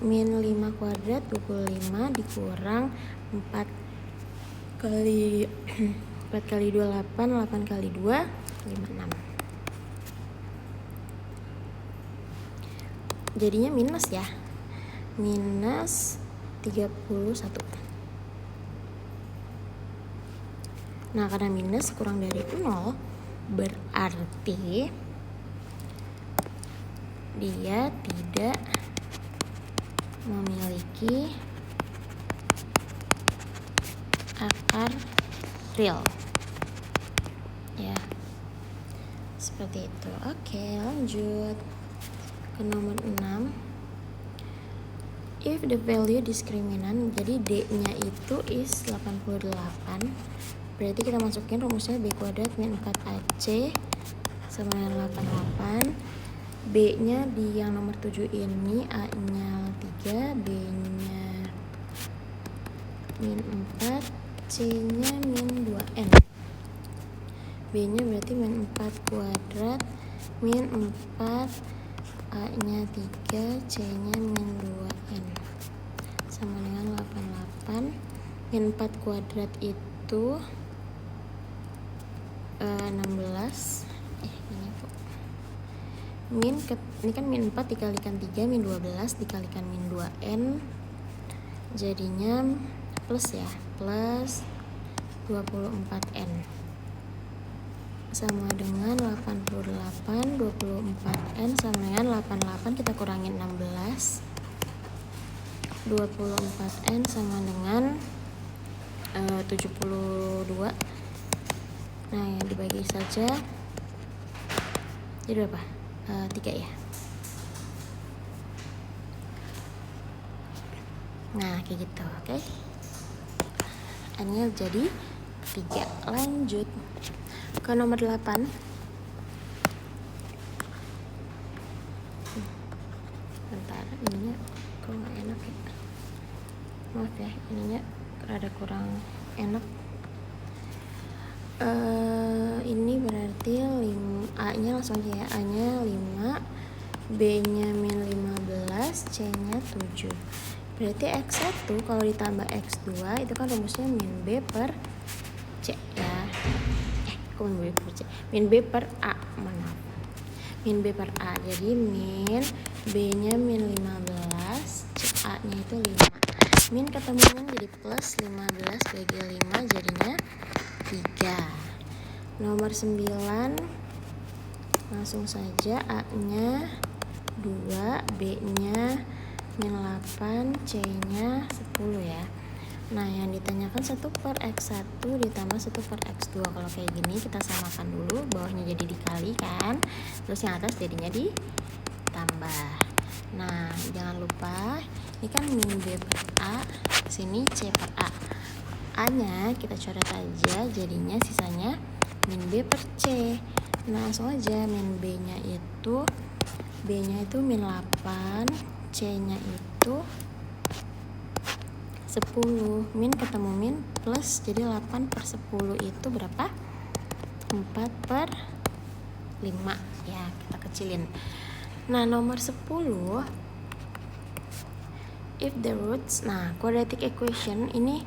Min 5 kuadrat 25 dikurang 4 kali 2 8, 8 kali 2 56. Jadinya minus ya, minus 31. Nah, karena minus kurang dari 0 berarti dia tidak memiliki akar real ya, seperti seperti itu. Oke, lanjut ke nomor 6. If the value discriminant, jadi D-nya itu is 88, berarti kita masukin rumusnya B kuadrat min 4AC sama dengan 88. B-nya di yang nomor 7 ini, A-nya 3, B-nya min 4, C-nya min 2N. B-nya berarti min 4 kuadrat min 4, A-nya 3, C-nya min 2N sama dengan 88. Min 4 kuadrat itu 16. Ini kok min ini kan min 4 dikalikan 3 min 12 dikalikan min 2N, jadinya plus ya, plus 24N sama dengan 88. 24N sama dengan 88, kita kurangin 16. 24N sama dengan 72. Nah, ya dibagi saja jadi berapa? 3 ya. Nah, kayak gitu, oke. N-nya jadi 3. Lanjut ke nomor 8. Bentar, ininya kok nggak enak ya. Maaf ya, ininya rada kurang enak. Ini berarti A-nya langsung aja ya. A-nya 5, B-nya min 15, C-nya 7. Berarti X1 kalau ditambah X2 itu kan rumusnya min B per C ya. Kok min B per C? Min B per A, maaf. Min B per A. Jadi min B-nya min 15, C A-nya itu 5. Min ketemu min jadi plus 15 bagi 5 jadinya 3. Nomor 9 langsung saja, A-nya 2, B-nya min 8, C-nya 10 ya. Nah, yang ditanyakan 1 per X1 ditambah 1 per X2. Kalau kayak gini kita samakan dulu, bawahnya jadi dikali kan, terus yang atas jadinya ditambah. Nah, jangan lupa ini kan min B per A, sini C per A. A-nya kita coret aja, jadinya sisanya min B per C. Nah, langsung aja min B-nya itu min 8, C-nya itu 10. Min ketemu min plus, jadi 8 per 10 itu berapa? 4 per 5 ya, kita kecilin. Nah, nomor 10, if the roots, nah quadratic equation ini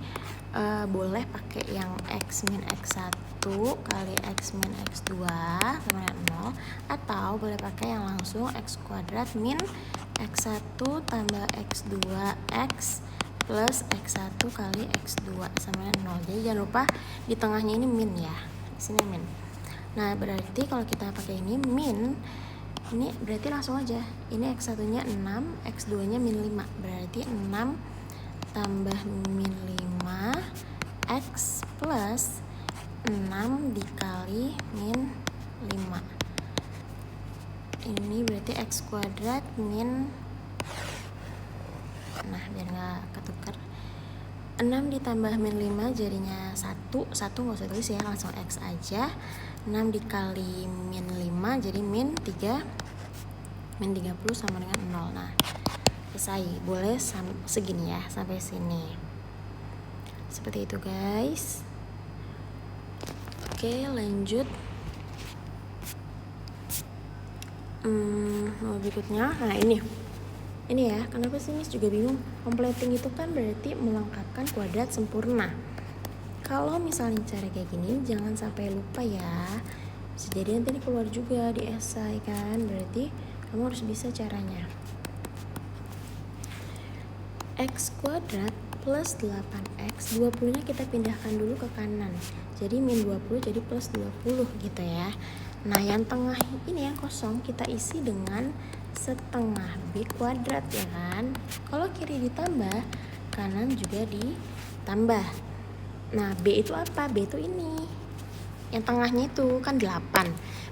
boleh pakai yang X min X1 kali X min X2 sama dengan 0, atau boleh pakai yang langsung X kuadrat min X1 tambah X2 X plus X1 kali X2 sama dengan 0. Jadi jangan lupa di tengahnya ini min ya, di sini min. Nah, berarti kalau kita pakai ini min, ini berarti langsung aja ini X1 nya 6, X2 nya min 5, berarti 6 tambah min 5 X plus 6 dikali min 5. Ini berarti X kuadrat min, nah biar gak ketukar, 6 ditambah min 5 jadinya 1 gak usah tulis ya, langsung X aja. 6 dikali min 5 jadi min 3, min 30 sama dengan 0. Nah, selesai. Boleh segini ya, sampai sini. Seperti itu guys. Oke, lanjut. Berikutnya, nah ini ya, kenapa sih Miss juga bingung? Completing itu kan berarti melengkapkan kuadrat sempurna. Kalau misalnya cara kayak gini, jangan sampai lupa ya. Bisa jadi nanti keluar juga di esai kan, berarti kamu harus bisa caranya. X kuadrat plus 8x, 20 nya kita pindahkan dulu ke kanan, jadi min 20 jadi plus 20 gitu ya. Nah, yang tengah ini yang kosong kita isi dengan setengah B kuadrat ya kan. Kalau kiri ditambah, kanan juga ditambah. Nah, B itu apa? B itu ini yang tengahnya itu kan 8,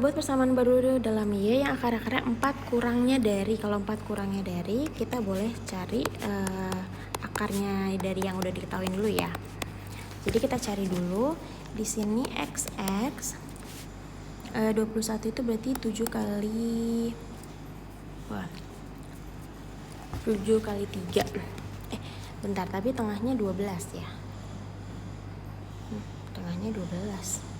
Buat persamaan baru dalam Y yang akar-akarnya 4 kurangnya dari, kalau 4 kurangnya dari, kita boleh cari akarnya dari yang udah diketahui dulu ya. Jadi kita cari dulu di sini XX 21 itu berarti 7 kali 3. Bentar, tapi tengahnya 12 ya. Tengahnya 12.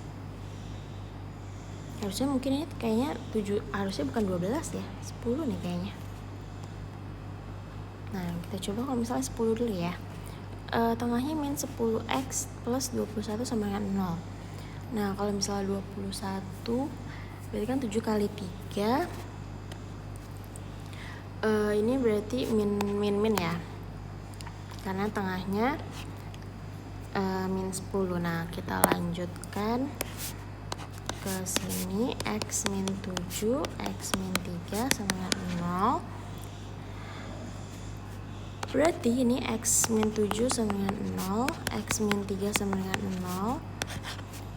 Harusnya mungkin ini kayaknya 7, harusnya bukan 12 ya, 10 nih kayaknya. Nah, kita coba kalau misalnya 10 dulu ya. Tengahnya min 10x plus 21 sama dengan 0. Nah, kalau misalnya 21 berarti kan 7 kali 3. Ini berarti min ya. Karena tengahnya min 10. Nah, kita lanjutkan ke sini, x min 7, x min 3 sama dengan 0. Berarti ini x min 7 sama dengan 0, x min 3 sama dengan 0,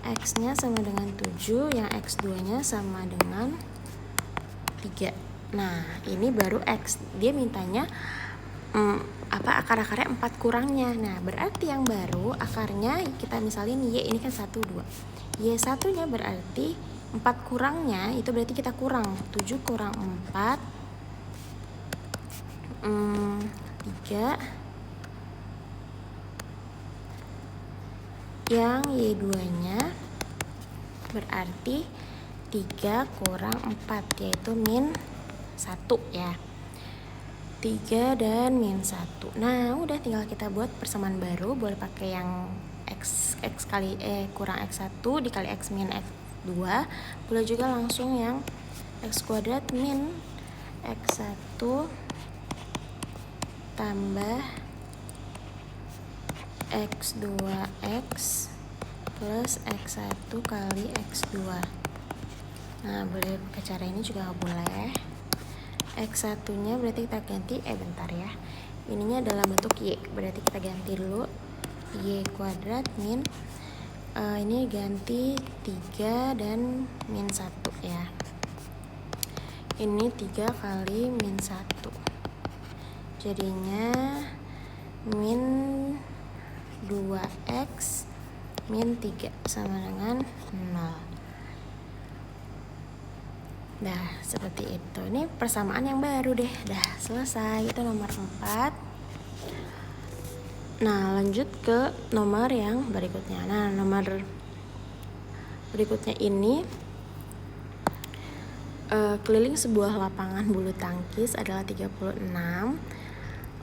x nya sama dengan 7, yang x2 nya sama dengan 3. Nah, ini baru x. Dia mintanya akar-akarnya 4 kurangnya. Nah, berarti yang baru akarnya kita misalin y ini kan 1, 2. Y1 nya berarti 4 kurangnya itu berarti kita kurang 7 kurang 4 3. Yang Y2 nya berarti 3 kurang 4 yaitu min 1 ya. 3 dan min 1. Nah, udah tinggal kita buat persamaan baru. Boleh pakai yang x kali kurang x1 dikali x min x2. Boleh juga langsung yang x kuadrat min x1 tambah x2x plus x1 kali x2. Nah, boleh pakai cara ini juga boleh. X1 nya berarti kita ganti bentar ya, ininya dalam bentuk Y, berarti kita ganti dulu Y kuadrat min ini ganti 3 dan min 1 ya. Ini 3 kali min 1 jadinya min 2x min 3 sama dengan 0. Nah, seperti itu. Ini persamaan yang baru deh. Dah selesai. Itu nomor 4. Nah, lanjut ke nomor yang berikutnya. Nah, nomor berikutnya ini keliling sebuah lapangan bulu tangkis adalah 36.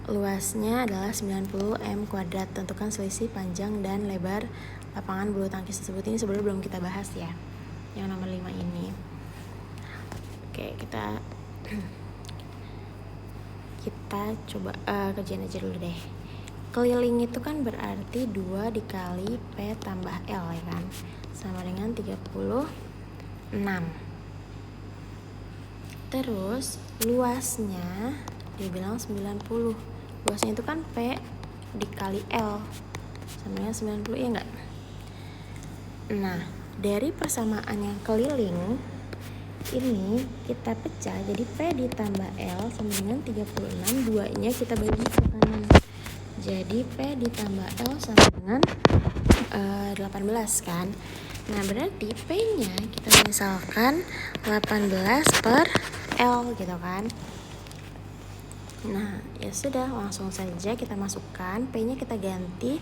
Luasnya adalah 90 m². Tentukan selisih panjang dan lebar lapangan bulu tangkis tersebut. Ini sebenarnya belum kita bahas ya, yang nomor 5 ini. Oke, kita coba kerjain aja dulu deh. Keliling itu kan berarti 2 dikali P tambah L ya kan, sama dengan 36. Terus luasnya dibilang 90. Luasnya itu kan P dikali L sama dengan 90 ya enggak? Nah, dari persamaan yang keliling ini kita pecah jadi P ditambah L sama dengan 36, 2 nya kita bagi ke kanan. Jadi P ditambah L sama dengan 18 kan. Nah, berarti P nya kita misalkan 18 per L gitu kan. Nah, ya sudah, langsung saja kita masukkan. P nya kita ganti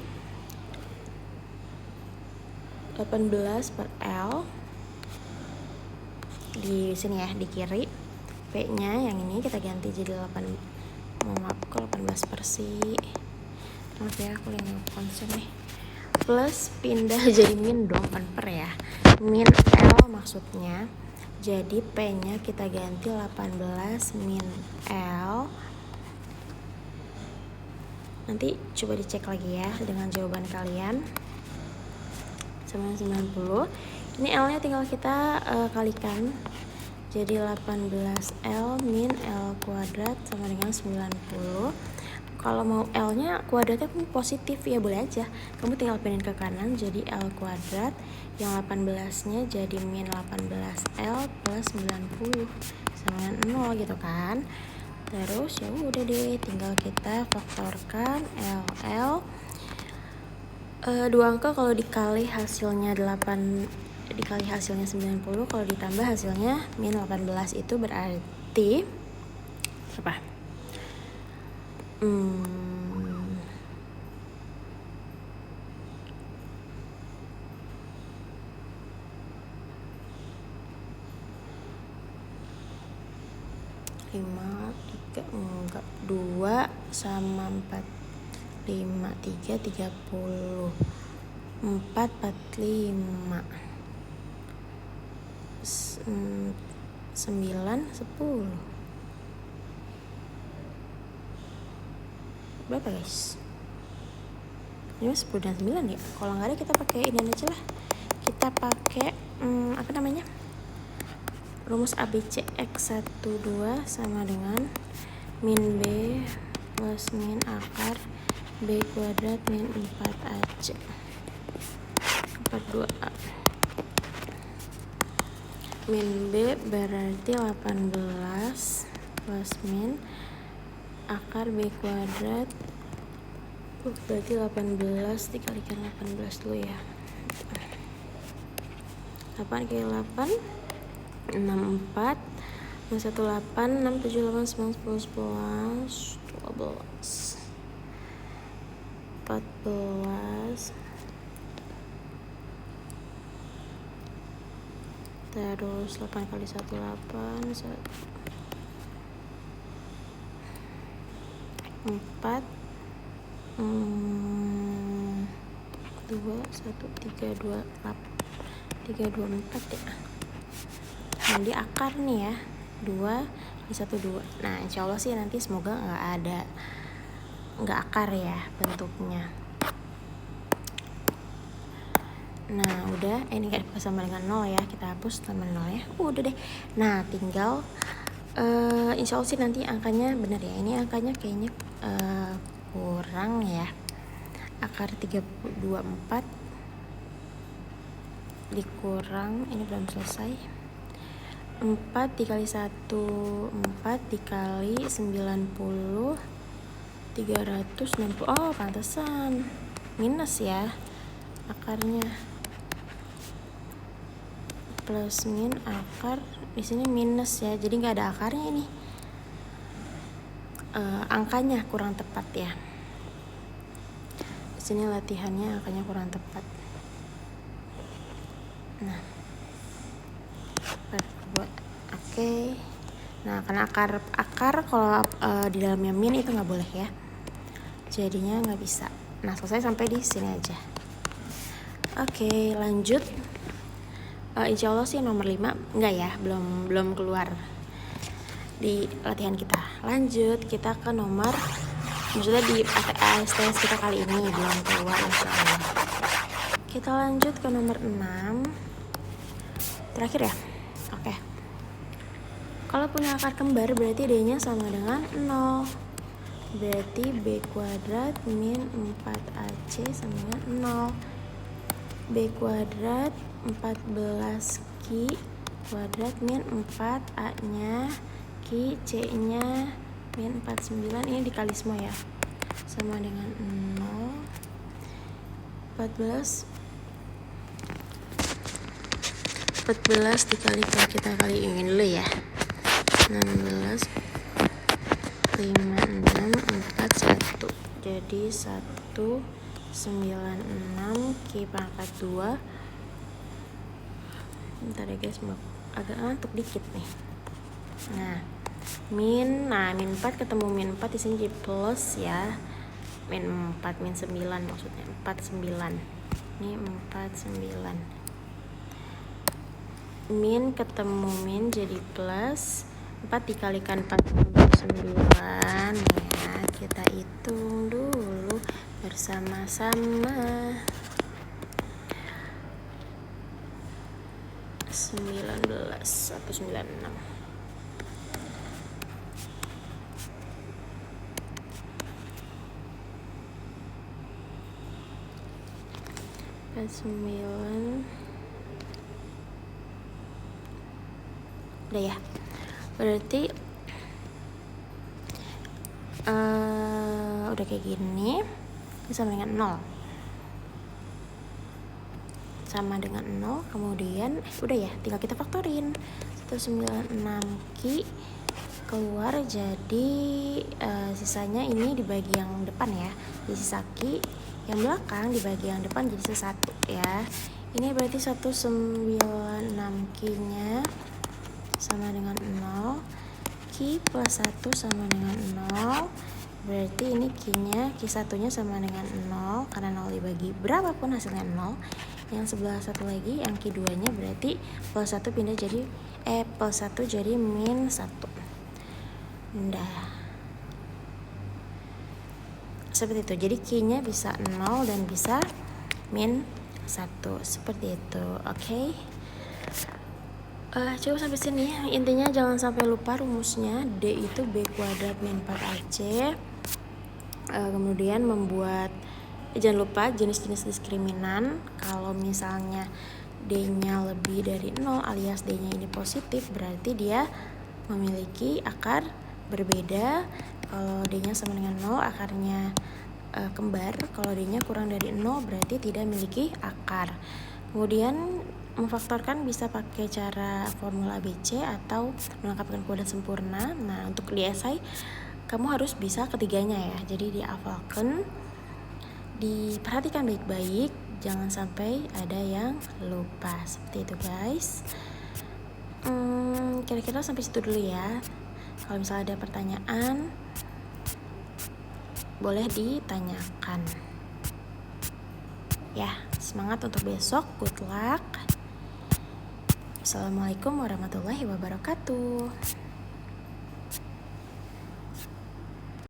18 per L di sini ya, di kiri. P nya yang ini kita ganti jadi 18 persi. Maaf ya, aku lagi konsen nih. Plus pindah jadi min dong, kan per ya. Min L maksudnya. Jadi P nya kita ganti 18 min L. Nanti coba dicek lagi ya dengan jawaban kalian. Sama 90. Ini L nya tinggal kita kalikan. Jadi 18L min L kuadrat sama dengan 90. Kalau mau L-nya kuadratnya pun positif ya boleh aja. Kamu tinggal pindahin ke kanan jadi L kuadrat. Yang 18-nya jadi min 18L plus 90 sama dengan 0 gitu kan. Terus ya udah deh, tinggal kita faktorkan LL. 2 angka kalau dikali hasilnya 8 dikali hasilnya 90, kalau ditambah hasilnya min 18 itu berarti apa? 2 sama 4 5 3 30 4 45 9 10 berapa guys? Ini 10 dan 9 ya. Kalau nggak ada kita pakai ini aja lah, kita pakai apa namanya, rumus ABC X12 sama dengan min B plus min akar B kuadrat min 4AC 42A. Min B berarti 18 plus min akar B kuadrat berarti 18 dikalikan 18 dulu ya. 8 kali 8 64 18 6 7 8 9 10 11 12 14 terus 8 kali 1 8 4 2 1 3 2 8 3 2 4 ya. Nah di akar nih ya 2 di 1 2. Nah insya Allah sih nanti semoga nggak akar ya bentuknya. Nah udah, ini kan sama dengan 0 ya, kita hapus sama 0 ya. Udah deh. Nah tinggal insya Allah sih nanti angkanya bener ya. Ini angkanya kayaknya kurang ya. Akar 324 dikurang, ini belum selesai. 4 dikali 1 4 dikali 90 360. Oh pantesan minus ya akarnya, plus min akar di sini minus ya, jadi nggak ada akarnya ini. Angkanya kurang tepat ya. Di sini latihannya angkanya kurang tepat. Nah, oke. Nah, karena akar kalau di dalamnya min itu nggak boleh ya. Jadinya nggak bisa. Nah, selesai sampai di sini aja. Oke, lanjut. Insya Allah sih nomor 5 enggak ya, belum keluar di latihan kita. Lanjut kita ke nomor, maksudnya di STS kita kali ini belum keluar insya Allah. Kita lanjut ke nomor 6 terakhir ya. Oke. Kalau punya akar kembar berarti D-nya sama dengan 0. Berarti B kuadrat min 4AC sama dengan 0. B kuadrat 14Q kuadrat min 4A nya Q C nya min 49, ini dikali semua ya, sama dengan 0. 14 dikali, kalau kita kali ini dulu ya, 16 5 6 4 1, jadi 196 Q pangkat 2. Bentar ya guys, agak ngantuk dikit nih. Nah min 4 ketemu min 4 di sini jadi plus ya, min 4 min 9 maksudnya 49, ini 49. Min ketemu min jadi plus, 4 dikalikan 49 ya, kita hitung dulu bersama-sama. 196. 49. Udah ya. Berarti udah kayak gini. Ini sama dengan 0. Sama dengan 0. Kemudian udah ya, tinggal kita faktorin. 196Q keluar jadi sisanya ini dibagi yang depan ya. Jadi sisa Q, yang belakang dibagi yang depan jadi sisa 1 ya. Ini berarti 196Q nya sama dengan 0. Q plus 1 sama dengan 0. Berarti ini Q-nya, Q1 nya sama dengan 0. Karena 0 dibagi berapapun hasilnya 0. Yang sebelah satu lagi, yang Q2 nya berarti plus 1 pindah jadi plus 1 jadi min 1. Udah. Seperti itu. Jadi Q-nya bisa 0 dan bisa min 1. Seperti itu. Oke. Coba sampai sini. Intinya jangan sampai lupa rumusnya. D itu B kuadrat min 4AC. Kemudian membuat, jangan lupa jenis-jenis diskriminan. Kalau misalnya D-nya lebih dari 0 alias D-nya ini positif, berarti dia memiliki akar berbeda. Kalau D-nya sama dengan 0, akarnya kembar. Kalau D-nya kurang dari 0, berarti tidak memiliki akar. Kemudian memfaktorkan bisa pakai cara formula ABC atau melengkapkan kuadrat sempurna. Nah, untuk di esai kamu harus bisa ketiganya ya. Jadi dihafalkan, diperhatikan baik-baik, jangan sampai ada yang lupa. Seperti itu guys. Kira-kira sampai situ dulu ya. Kalau misalnya ada pertanyaan, boleh ditanyakan. Ya, semangat untuk besok. Good luck. Assalamualaikum warahmatullahi wabarakatuh.